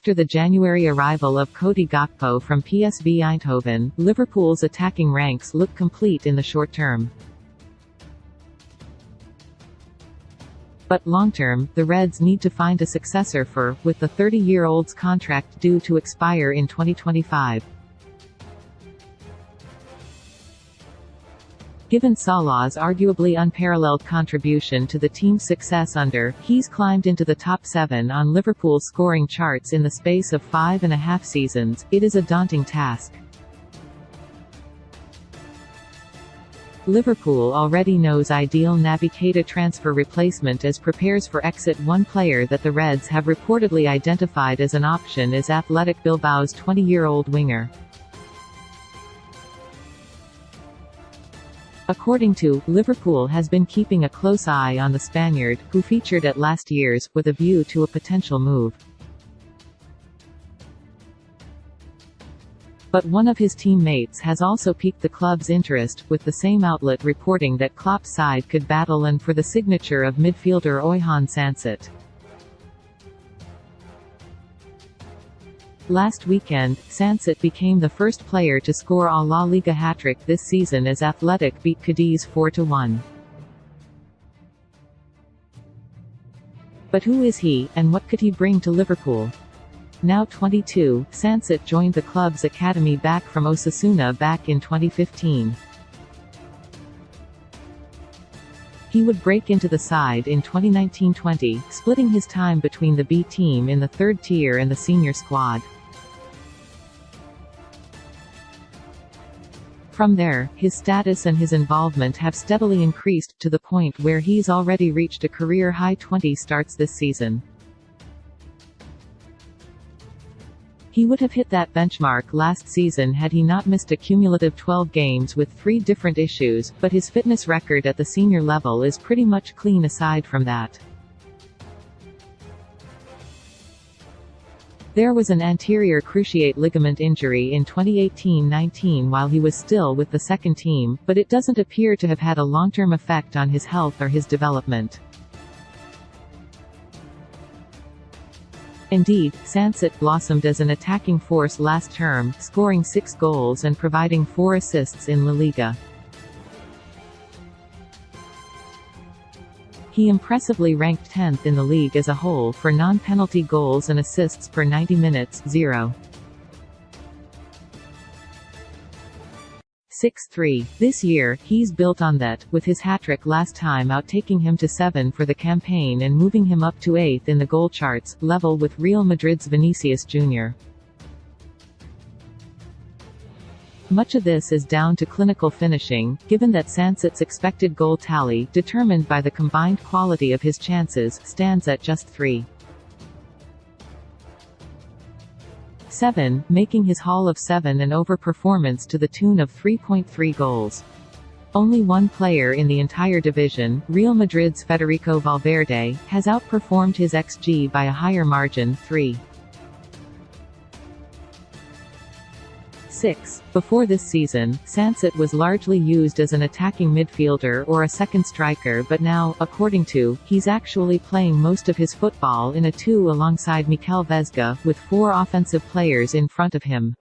After the January arrival of Cody Gakpo from PSV Eindhoven, Liverpool's attacking ranks look complete in the short term. But long-term, the Reds need to find a successor with the 30-year-old's contract due to expire in 2025. Given Salah's arguably unparalleled contribution to the team's success he's climbed into the top 7 on Liverpool's scoring charts in the space of 5.5 seasons, it is a daunting task. Liverpool already knows ideal Naby Keita transfer replacement as prepares for exit. One player that the Reds have reportedly identified as an option is Athletic Bilbao's 20-year-old winger. According to Liverpool has been keeping a close eye on the Spaniard, who featured at last year's, with a view to a potential move. But one of his teammates has also piqued the club's interest, with the same outlet reporting that Klopp's side could battle for the signature of midfielder Oihon Sancet. Last weekend, Sancet became the first player to score a La Liga hat-trick this season as Athletic beat Cadiz 4-1. But who is he, and what could he bring to Liverpool? Now 22, Sancet joined the club's academy back from Osasuna back in 2015. He would break into the side in 2019-20, splitting his time between the B team in the third tier and the senior squad. From there, his status and his involvement have steadily increased, to the point where he's already reached a career-high 20 starts this season. He would have hit that benchmark last season had he not missed a cumulative 12 games with 3 different issues, but his fitness record at the senior level is pretty much clean aside from that. There was an anterior cruciate ligament injury in 2018-19 while he was still with the second team, but it doesn't appear to have had a long-term effect on his health or his development. Indeed, Sancet blossomed as an attacking force last term, scoring 6 goals and providing 4 assists in La Liga. He impressively ranked 10th in the league as a whole for non-penalty goals and assists per 90 minutes, 0.63. This year, he's built on that, with his hat-trick last time out taking him to 7 for the campaign and moving him up to 8th in the goal charts, level with Real Madrid's Vinícius Jr. Much of this is down to clinical finishing, given that Sancet's expected goal tally, determined by the combined quality of his chances, stands at just 3.7, making his Haul of 7 an over-performance to the tune of 3.3 goals. Only one player in the entire division, Real Madrid's Federico Valverde, has outperformed his XG by a higher margin, 3.6. Before this season, Sancet was largely used as an attacking midfielder or a second striker, but now, according to, he's actually playing most of his football in a 2 alongside Mikel Vesga, with 4 offensive players in front of him.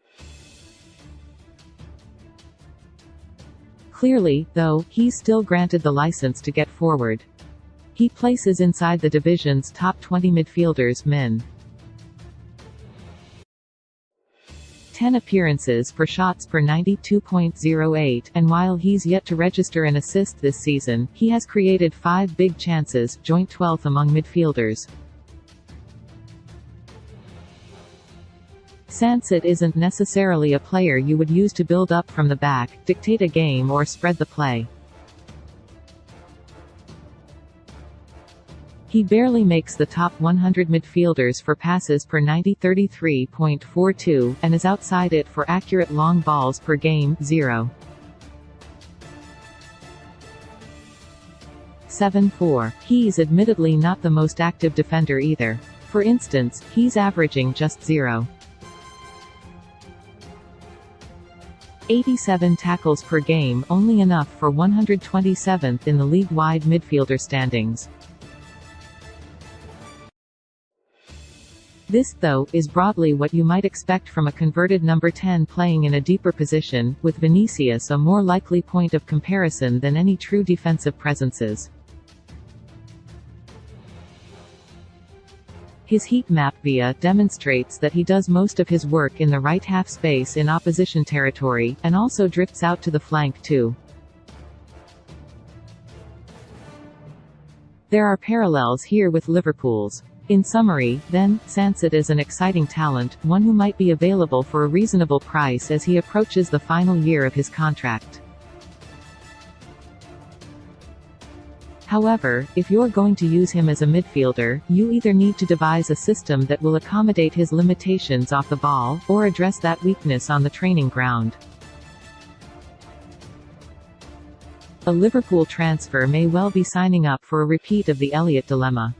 Clearly, though, he's still granted the license to get forward. He places inside the division's top 20 midfielders min. 10 appearances for shots per 92.08, and while he's yet to register an assist this season, he has created 5 big chances, joint 12th among midfielders. Sancet isn't necessarily a player you would use to build up from the back, dictate a game or spread the play. He barely makes the top 100 midfielders for passes per 33.42, and is outside it for accurate long balls per game, 0.74. He's admittedly not the most active defender either. For instance, he's averaging just 0.87 tackles per game, only enough for 127th in the league-wide midfielder standings. This, though, is broadly what you might expect from a converted number 10 playing in a deeper position, with Vinícius a more likely point of comparison than any true defensive presences. His heat map via demonstrates that he does most of his work in the right half space in opposition territory, and also drifts out to the flank too. There are parallels here with Liverpool's. In summary, then, Sancet is an exciting talent, one who might be available for a reasonable price as he approaches the final year of his contract. However, if you're going to use him as a midfielder, you either need to devise a system that will accommodate his limitations off the ball, or address that weakness on the training ground. A Liverpool transfer may well be signing up for a repeat of the Elliott dilemma.